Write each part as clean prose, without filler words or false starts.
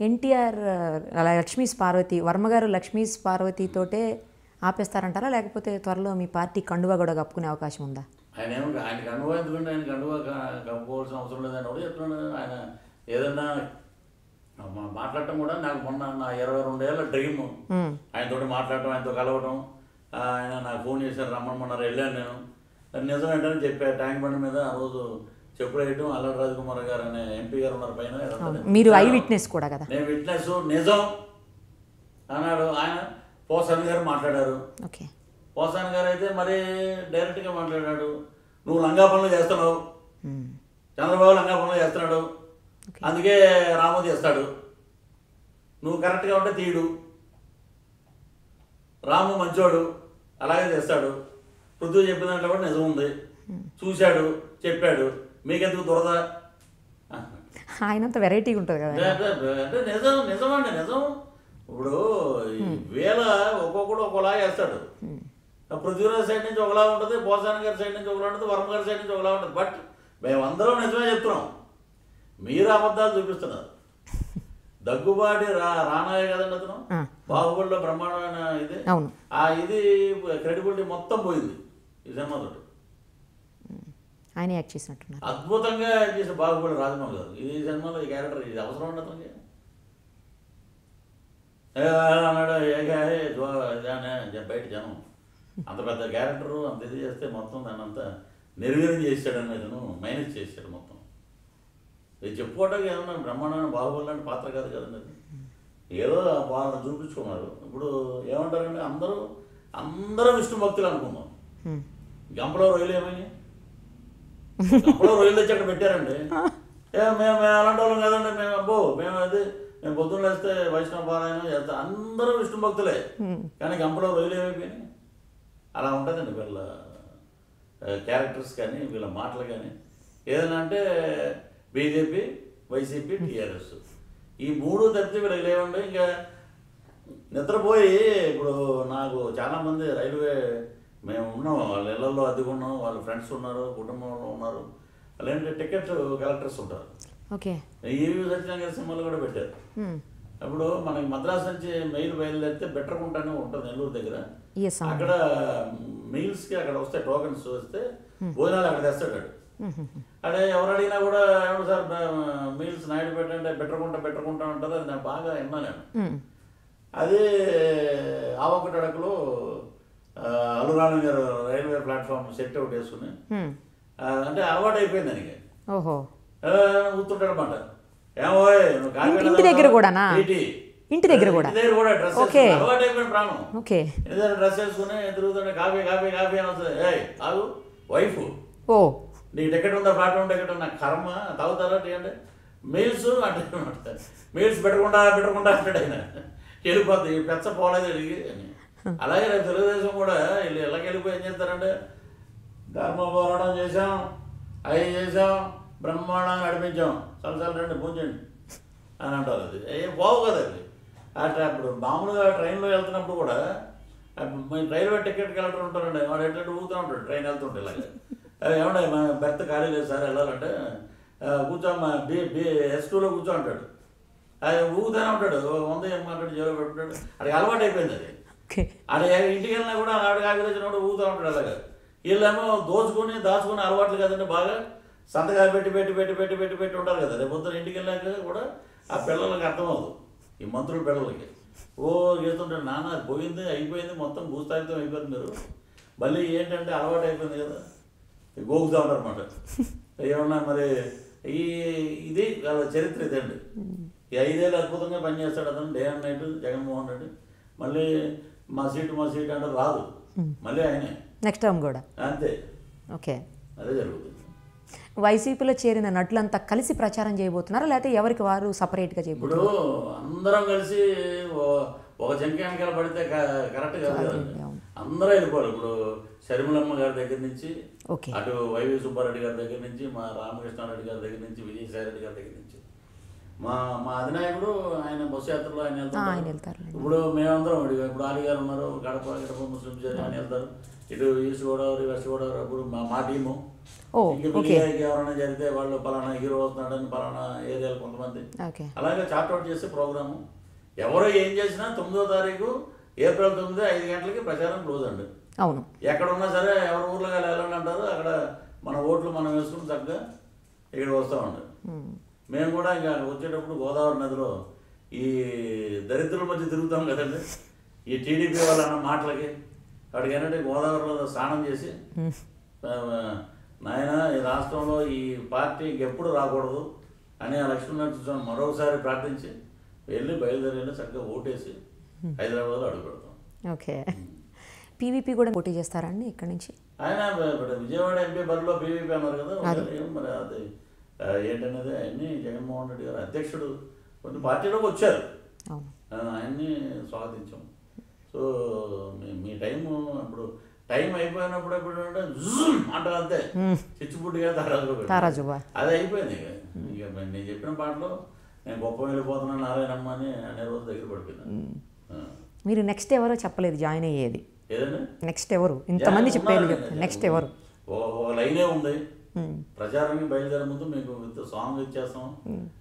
ఎన్టీఆర్ లక్ష్మీస్ పార్వతి వర్మ గారు లక్ష్మీస్ పార్వతితోటే ఆపేస్తారంటారా, లేకపోతే త్వరలో మీ పార్టీ కండువా కూడా కప్పుకునే అవకాశం ఉందా? ఆయన కండువా ఎందుకంటే ఆయన కండువా కప్పుకోవాల్సిన అవసరం లేదని కూడా చెప్తున్నాడు. ఆయన ఏదన్నా మాట్లాడటం కూడా నాకు మొన్న నా 22 ఏళ్ళ డ్రీమ్ ఆయనతో మాట్లాడటం, ఆయనతో కలవటం. ఆయన నాకు ఫోన్ చేశారు, రమ్మన్నారు, వెళ్ళాను నేను. నిజం ఏంటని చెప్పా. ట్యాంక్ బండి మీద ఆ రోజు చెప్పులు వేయటం, అల్లరి రాజకుమార్ గారు అనే ఎంపీ గారు ఉన్నారు పైన. మీరు ఐ విట్నెస్ కూడా కదా? నేను విట్నెస్, నిజం అన్నాడు ఆయన. పోసాని గారు మాట్లాడారు. పోసాని గారు అయితే మరీ డైరెక్ట్గా మాట్లాడాడు. నువ్వు లంగా పనులు చేస్తున్నావు, చంద్రబాబు లంగా పనులు చేస్తున్నాడు, అందుకే రాము చేస్తాడు, నువ్వు కరెక్ట్గా ఉంటే తీయడు, రాము మంచోడు అలాగే చేస్తాడు, పృథ్వీ చెప్పిన దాంట్లో కూడా నిజం ఉంది, చూశాడు చెప్పాడు, మీకెందుకు దురద? ఆయనంత వెరైటీగా ఉంటుంది కదా అంటే నిజం నిజమండి, నిజం. ఇప్పుడు వేళ ఒక్కొక్కడు ఒకలా చేస్తాడు. పృథ్వీరాజ్ సైడ్ నుంచి ఒకలా ఉంటుంది, పోసాని గారి సైడ్ నుంచి ఒకలా ఉంటుంది, వర్మ గారి సైడ్ నుంచి ఒకలా ఉంటుంది. బట్ మేమందరం నిజమే చెప్తున్నాం, మీరు అబద్ధాలు చూపిస్తున్నారు. దగ్గుబాటి రానాయ్ కదండి అతను, బాహుబలిలో బ్రహ్మాండమైన ఇది. ఆ ఇది క్రెడిబిలిటీ మొత్తం పోయింది ఈ సినిమాతో. ఆయన యాక్ట్ చేసినట్టున్నారు, అద్భుతంగా యాక్ట్ చేసిన బాహుబలి రాజమౌళి గారు. ఈ సినిమాలో ఈ క్యారెక్టర్ ఇది అవసరం ఉండదు అతనికి. అన్నాడు బయట జనం అంత పెద్ద క్యారెక్టరు అంత ఇది చేస్తే మొత్తం దాన్ని అంతా నిర్వీర్యం చేశాడు అన్నది, మైనస్ చేశాడు మొత్తం. ఇది చెప్పుకోవడానికి ఏమన్నా బ్రహ్మాండమైన బాహుబలి లాంటి పాత్ర కాదు కదండి అది. ఏదో వాళ్ళని చూపించుకున్నారు. ఇప్పుడు ఏమంటారంటే అందరూ విష్ణు భక్తులు అనుకున్నాం. గంపలో రొయ్యలు ఏమని గంపలో రొయ్యలు తెచ్చి అక్కడ పెట్టారండి. మేము అలాంటి వాళ్ళం కదండి, మేము పొద్దున్న వేస్తే వైష్ణవ పారాయణం చేస్తాం, అందరూ విష్ణు భక్తులే, కానీ గంపలో రొయ్యలు ఏమైపోయినాయి. అలా ఉంటుందండి వీళ్ళ క్యారెక్టర్స్ కానీ వీళ్ళ మాటలు కానీ. ఏదైనా అంటే బీజేపీ, వైసీపీ, టీఆర్ఎస్ ఈ మూడు తప్పితే వీళ్ళకి లేవండి. ఇంకా నిద్రపోయి ఇప్పుడు నాకు చాలామంది రైల్వే మేము ఉన్నాం, వాళ్ళ ఇళ్లలో అద్దెకున్నాం, వాళ్ళ ఫ్రెండ్స్ ఉన్నారు, కుటుంబంలో ఉన్నారు, వాళ్ళు ఏంటంటే టికెట్ కలెక్టర్స్ ఉంటారు. ఈవీ సత్యనారాయణ సినిమాలు కూడా పెట్టారు. అప్పుడు మనకి మద్రాసు నుంచి మెయిల్ బయలుదేరితే బెట్టరకుంటానే ఉంటుంది నెల్లూరు దగ్గర. అక్కడ మీల్స్కి అక్కడ వస్తే టోకెన్స్ వస్తే భోజనాలు అక్కడ తెస్తాడు. అదే ఎవరు అడిగినా కూడా ఏమన్నా సార్ మీల్స్ నాయుడుపేట అంటే బెట్టరకుంటా అంటారు. అది నాకు బాగా విన్నాను నేను. అదే ఆవకటడకలో అల్లురాణి గారు రైల్వే ప్లాట్ఫామ్ సెట్ అవుట్ వేసుకుని అంటే అలవాటు అయిపోయింది దానికి. కూర్చుంటాడు అన్నమాట. ఏమో ఇంటి దగ్గర కూడా అలవాటు అయిపోయిన ప్రాణం. ఏదైనా డ్రెస్ వేసుకుని తిరుగుతుంటే కాఫీ కాఫీ కాఫీ అని వస్తుంది. కాదు వైఫ్, నీకు టికెట్ ఉందా, ప్లాట్ఫామ్ టికెట్ ఉందా, కర్మ తాగుతారా అంటే మీల్స్ అంటే మీల్స్ పెట్టకుండా అంటాడు ఆయన. వెళ్ళిపోద్ది పెచ్చ పోలేదు అడిగి అని. అలాగే రేపు తెలుగుదేశం కూడా వీళ్ళు ఇళ్ళకి వెళ్ళిపోయి ఏం చేస్తారంటే ధర్మ పోరాటం చేసాం, అవి చేసాం, బ్రహ్మాండంగా నడిపించాం, చలసాలు రండి పూజండి అని అంటారు. అది ఏం బాగు కదా అది. అట్లా ఇప్పుడు మామూలుగా ట్రైన్లో వెళ్తున్నప్పుడు కూడా రైల్వే టికెట్ కలెక్టర్ ఉంటారండి, వాడు ఎట్లా ఊగుతూ ఉంటాడు ట్రైన్ వెళ్తుంటే. ఇలాగే ఏమన్నా బెర్త్ ఖాళీ లేదు సార్ వెళ్ళాలంటే కూర్చోమ్మా S2లో కూర్చో అంటాడు. అది ఊగుతూనే ఉంటాడు, 100 ఏమంటాడు, 0 పెట్టుకుంటాడు. అది అలవాటు అయిపోయింది. అది అది ఇంటికి వెళ్ళినా కూడా ఆవిడ కాఫీ తెచ్చినప్పుడు ఊగుతూ ఉంటాడు. అలాగా వీళ్ళేమో దాచుకుని అలవాట్లు కదండి. బాగా సంతకాలు పెట్టి ఉంటారు కదా. రేపు పొద్దున ఇంటికి వెళ్ళాక కూడా ఆ పిల్లలకి అర్థమవుతుంది, ఈ మంత్రుల పిల్లలకి. చేస్తుంటాడు, నాన్న అది పోయింది అయిపోయింది మొత్తం భూస్థాపితం అయిపోయింది, మీరు మళ్ళీ ఏంటంటే అలవాటు అయిపోయింది కదా, గోగుతూ ఉంటారు అన్నమాట. ఏమన్నా మరి ఇది వాళ్ళ చరిత్ర ఇదండి. ఈ 5 ఏళ్ళు అద్భుతంగా పనిచేస్తాడు అతను, day and night Jaganmohan Reddy. మళ్ళీ మా సీటు అంటే రాదు, మళ్ళీ ఆయనే నెక్స్ట్ టైం కూడా అంతే. అదే జరుగుతుంది. వైసీపీలో చేరిన నటులంతా కలిసి ప్రచారం చేయబోతున్నారా, లేకపోతే ఎవరికి వారు సపరేట్గా చేయబోతున్నారు? ఇప్పుడు అందరం కలిసి ఒక జంక్యానికల పడితే కరెక్ట్ కాదు కదండి. అందరూ వెళ్ళిపోవాలి. ఇప్పుడు షర్మిలమ్మ గారి దగ్గర నుంచి, అటు వైవి సుబ్బారెడ్డి గారి దగ్గర నుంచి, మా రామకృష్ణారెడ్డి గారి దగ్గర నుంచి, విజయసాయి రెడ్డి గారి దగ్గర నుంచి, మా అధినాయకుడు ఆయన బస్సు యాత్రలో ఆయన వెళ్తారు. ఇప్పుడు మేమందరం ఇప్పుడు ఆలి గారు ఉన్నారు, గడప ముస్లిం ఆయన వెళ్తారు. ఇటు ఈస్ట్ గోదావరి వెస్ట్ గోదావరి అప్పుడు మా టీము ఓ ఇంక ఓకే మిగిలిన ఎవరైనా జరిగితే వాళ్ళు పలానా హీరో వస్తున్నాడని పలానా ఏరియాలో కొంతమంది ఓకే అలాగే చార్ట్అవుట్ చేసే ప్రోగ్రాము ఎవరో ఏం చేసినా 9వ తారీఖు ఏప్రిల్ 9 5 గంటలకి ప్రచారం క్లోజ్ అండి. అవును ఎక్కడ ఉన్నా సరే ఎవరి ఊర్లో వెళ్ళాలని అంటారు, అక్కడ మన ఓట్లు మనం వేసుకుని చక్కగా ఇక్కడ వస్తామండి. మేము కూడా ఇంకా వచ్చేటప్పుడు గోదావరి నదిలో ఈ దరిద్రుల మధ్య తిరుగుతాం కదండి, ఈ టీడీపీ వాళ్ళ అన్న మాటలకి వాడికి ఏంటంటే గోదావరిలో స్నానం చేసి నాయన ఈ రాష్ట్రంలో ఈ పార్టీ ఇంకెప్పుడు రాకూడదు అని ఆ లక్ష్మీనరసింహ మరొకసారి ప్రార్థించి బయలుదేరి చక్కగా ఓటేసి హైదరాబాద్లో అడుగు పెడతాం. ఓకే పీవీపీ కూడా పోటీ చేస్తారండి ఇక్కడ నుంచి? ఆయన విజయవాడ ఎంపీ బరిలో పీవీపీ అన్నారు కదా, మరి అది ఏంటనేది ఆయన్ని జగన్మోహన్ రెడ్డి గారు అధ్యక్షుడు కొన్ని పార్టీలోకి వచ్చారు, ఆయన్ని స్వాగతించాం. సో మీ టైము ఇప్పుడు టైం అయిపోయినప్పుడు ఎప్పుడు అంటారు అంతే, చిచ్చుపుట్టుగా తారాజుబా అది అయిపోయింది. ఇక నేను చెప్పిన పాటలో నేను గొప్ప వెళ్ళిపోతున్నాను నారాయణమ్మ అని అనే రోజు దగ్గర పడిపోయింది. మీరు నెక్స్ట్ ఎవరో చెప్పలేదు జాయిన్ అయ్యేది? ఏదండి నెక్స్ట్ ఎవరు? ఇంతమంది చెప్పారు, నెక్స్ట్ ఎవరు? ఒక లైనే ఉంది, ప్రచారానికి బయలుదేరే ముందు మీకు విత్ సాంగ్ ఇచ్చేస్తాం,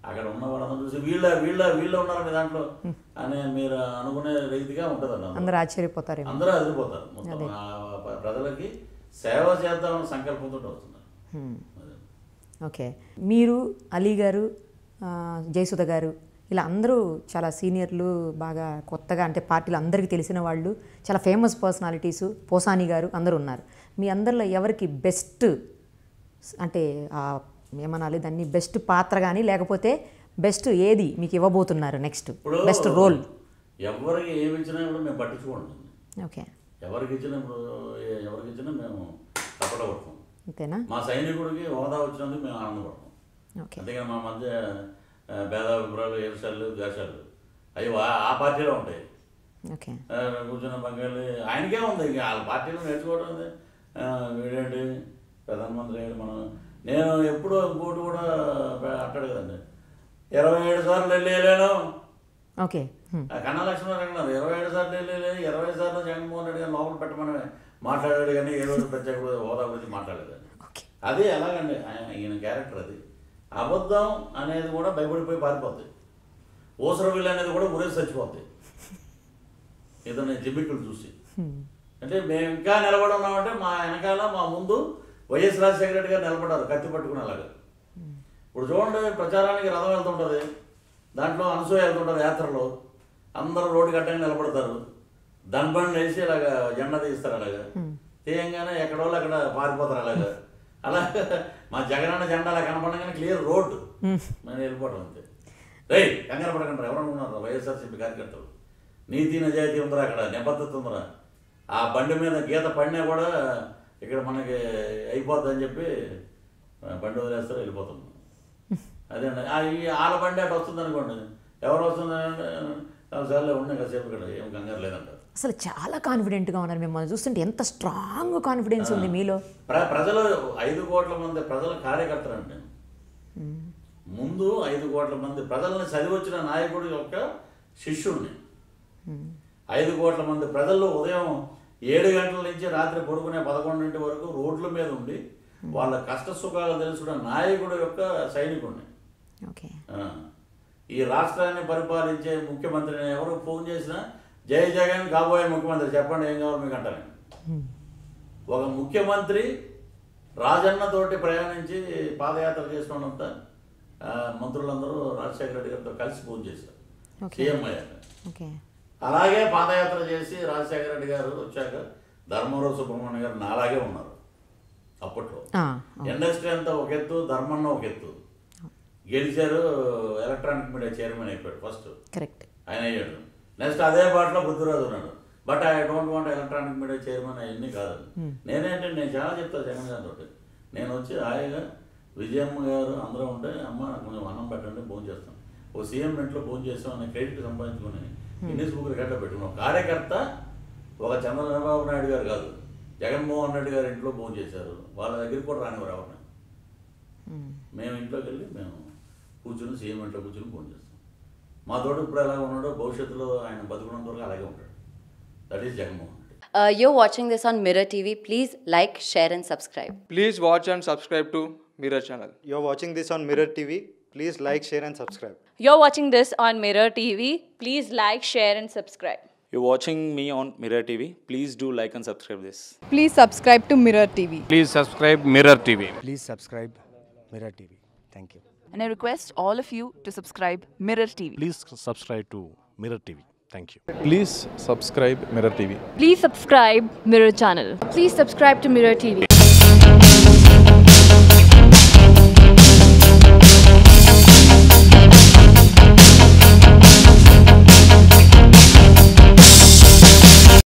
అక్కడ ఉన్న వాళ్ళందరూ చూసి వీళ్ళ ఉన్నారండి దాంట్లో అని మీరు అనుకునే రీతిగా ఉంటుంది అన్న, అందరూ ఆశ్చర్యపోతారు, అందరూ అదిరిపోతారు. మొత్తం ప్రజలకి సేవ చేద్దామని సంకల్పంతో వస్తున్నారు. ఓకే మీరు అలీ గారు, జయసుధ గారు ఇలా అందరూ చాలా సీనియర్లు, బాగా కొత్తగా అంటే పార్టీలు అందరికీ తెలిసిన వాళ్ళు, చాలా ఫేమస్ పర్సనాలిటీసు, పోసాని గారు అందరూ ఉన్నారు. మీ అందరిలో ఎవరికి బెస్ట్ అంటే ఏమనాలి దాన్ని, బెస్ట్ పాత్ర కానీ లేకపోతే బెస్ట్ ఏది మీకు ఇవ్వబోతున్నారు నెక్స్ట్ బెస్ట్ రోల్? ఎవరికి ఏమి ఇచ్చినా కూడా మేము పట్టించుకోండి. ఓకే ఎవరికి ఇచ్చినా మేము తప్పడబడతాం, అంతేనా? మా సైనికుడికి హోదా వచ్చినందుకు మేము ఆనందపడతాం. అంతేగా మా మధ్య భేదాభిప్రాయాలు, ఏర్షాలు, ద్వేషాలు అవి ఆ పార్టీలో ఉంటాయి. కూర్చున్న బంగాళీ ఆయనకే ఉంది, ఇక వాళ్ళ పార్టీలో నేర్చుకోవడం ఉంది. వీడేంటి ప్రధానమంత్రి మనం నేను ఎప్పుడు ఇంకోటి కూడా అంటాడు కదండి, 27 సార్లు వెళ్ళలేను. ఓకే కన్నా లక్ష్మణరావు అన్నారు 27 సార్లు వెళ్ళలేదు, 20 సార్లు జగన్మోహన్ రెడ్డి గారు లోపల పెట్టమని మాట్లాడాడు, కానీ ఏ రోజు ప్రత్యేక హోదా గురించి మాట్లాడలేదు. అది ఎలాగండి ఈయన క్యారెక్టర్, అది అబద్ధం అనేది కూడా భయపడిపోయి పారిపోద్ది, ఓసరవిల్లు అనేది కూడా ఊరేసి చచ్చిపోద్ది ఏదైనా జిమ్మిక్కులు చూసి. అంటే మేము ఇంకా నిలబడి ఉన్నామంటే మా వెనకాల మా ముందు వైఎస్ రాజశేఖర రెడ్డి గారు నిలబడ్డారు కత్తి పట్టుకునేలాగా. ఇప్పుడు చూడండి, ప్రచారానికి రథం వెళ్తుంటుంది, దాంట్లో అనసూయ వెళ్తుంటుంది యాత్రలో, అందరూ రోడ్డు కట్టంగా నిలబడతారు, దండబండి వేసి ఇలాగ జెండా తీస్తారు, అలాగా తీయంగానే ఎక్కడోళ్ళు అక్కడ పారిపోతారు. అలాగా మా జగనన్న జెండా అలా కనపడగానే క్లియర్ రోడ్డు మేము వెళ్ళిపోవడం అంతే. రేయ్ కంగారు పడకండి, ఎవరు ఉన్నారు వైఎస్ఆర్సీపీ కార్యకర్తలు, నీతి నిజాయితీ ఉందరా, అక్కడ నిబద్ధత ఉందరా, ఆ బండి మీద గీత పడినా కూడా ఇక్కడ మనకి అయిపోద్ది అని చెప్పి బండి వదిలేస్తారు, వెళ్ళిపోతాం. అదే వాళ్ళ బండి అటు వస్తుంది అనుకోండి, ఎవరు వస్తుందంటే సార్లు ఉన్నాయి కాసేపు ఇక్కడ ఏం కంగారు లేదంటారు. అసలు చాలా కాన్ఫిడెంట్గా ఉన్నారు, మిమ్మల్ని చూస్తుంటే ఎంత స్ట్రాంగ్ కాన్ఫిడెన్స్ ఉంది మీలో. ప్రజలు 5 కోట్ల మంది ప్రజల కార్యకర్తలు అంటే ముందు 5 కోట్ల మంది ప్రజల్ని చదివొచ్చిన నాయకుడి యొక్క శిష్యుడిని. 5 కోట్ల మంది ప్రజల్లో ఉదయం 7 గంటల నుంచి రాత్రి పడుకునే 11 వరకు రోడ్ల మీద ఉండి వాళ్ళ కష్ట సుఖాలు తెలుసుకున్న నాయకుడు యొక్క సైనికుడిని. ఈ రాష్ట్రాన్ని పరిపాలించే ముఖ్యమంత్రిని ఎవరు ఫోన్ చేసినా జై జగన్ కాబోయే ముఖ్యమంత్రి చెప్పండి ఏం కావాలి మీకు అంటారు. ఒక ముఖ్యమంత్రి రాజన్నతోటి ప్రయాణించి పాదయాత్ర చేసుకున్నంత మంత్రులందరూ రాజశేఖర రెడ్డి గారితో కలిసి ఫోన్ చేశారు సీఎం అయ్యాక. అలాగే పాదయాత్ర చేసి రాజశేఖర రెడ్డి గారు వచ్చాక ధర్మవరం సుబ్రహ్మణ్యం గారు నాలాగే ఉన్నారు. అప్పట్లో ఇండస్ట్రీ అంతా ఒక ఎత్తు, ధర్మన్న ఒక ఎత్తు. గెలిచారు, ఎలక్ట్రానిక్ మీడియా చైర్మన్ అయిపోయాడు ఫస్ట్, ఆయన అయ్యాడు. నెక్స్ట్ అదే పాటలో పృథ్వీరాజు ఉన్నాడు. But I don't want electronic media chairman అవన్నీ కాదు. నేనేంటే నేను చాలా చెప్తాను జగన్ గారితో, నేను వచ్చి హాయిగా విజయమ్మ గారు అందరూ ఉంటే అమ్మ కొంచెం అన్నం పెట్టండి భోజనం చేస్తాం, ఓ సీఎం ఇంట్లో భోజనం చేస్తాం అనే క్రెడిట్ సంపాదించుకొని గిన్నీస్ బుక్ రికార్డులో పెట్టుకున్నాం. కార్యకర్త ఒక చంద్రబాబు నాయుడు గారు కాదు, జగన్మోహన్ రెడ్డి గారు ఇంట్లో భోజనం చేశారు, వాళ్ళ దగ్గరికి కూడా రానివారు ఎవరిని. మేము ఇంట్లోకి వెళ్ళి మేము కూర్చుని సీఎం ఇంట్లో కూర్చుని భోజనం చేస్తాం. మా తోడు ఇప్పుడు ఎలా ఉన్నాడో భవిష్యత్తులో ఆయన బతుకున్నంత వరకు అలాగే ఉంటాడు. That is Jaganmohan Reddy. You're watching this on Mirror TV. Please like, share, and subscribe. Please watch and subscribe to Mirror channel. You're watching this on Mirror TV. Please like, share, and subscribe. You're watching this on Mirror TV. Please like, share, and subscribe. You're watching me on Mirror TV. Please do like and subscribe this. Please subscribe to Mirror TV. Please subscribe Mirror TV. Please subscribe Mirror TV. Thank you. And I request all of you to subscribe Mirror TV. Please subscribe to Mirror TV. Thank you. Please subscribe Mirror TV. Please subscribe Mirror channel. Please subscribe to Mirror TV.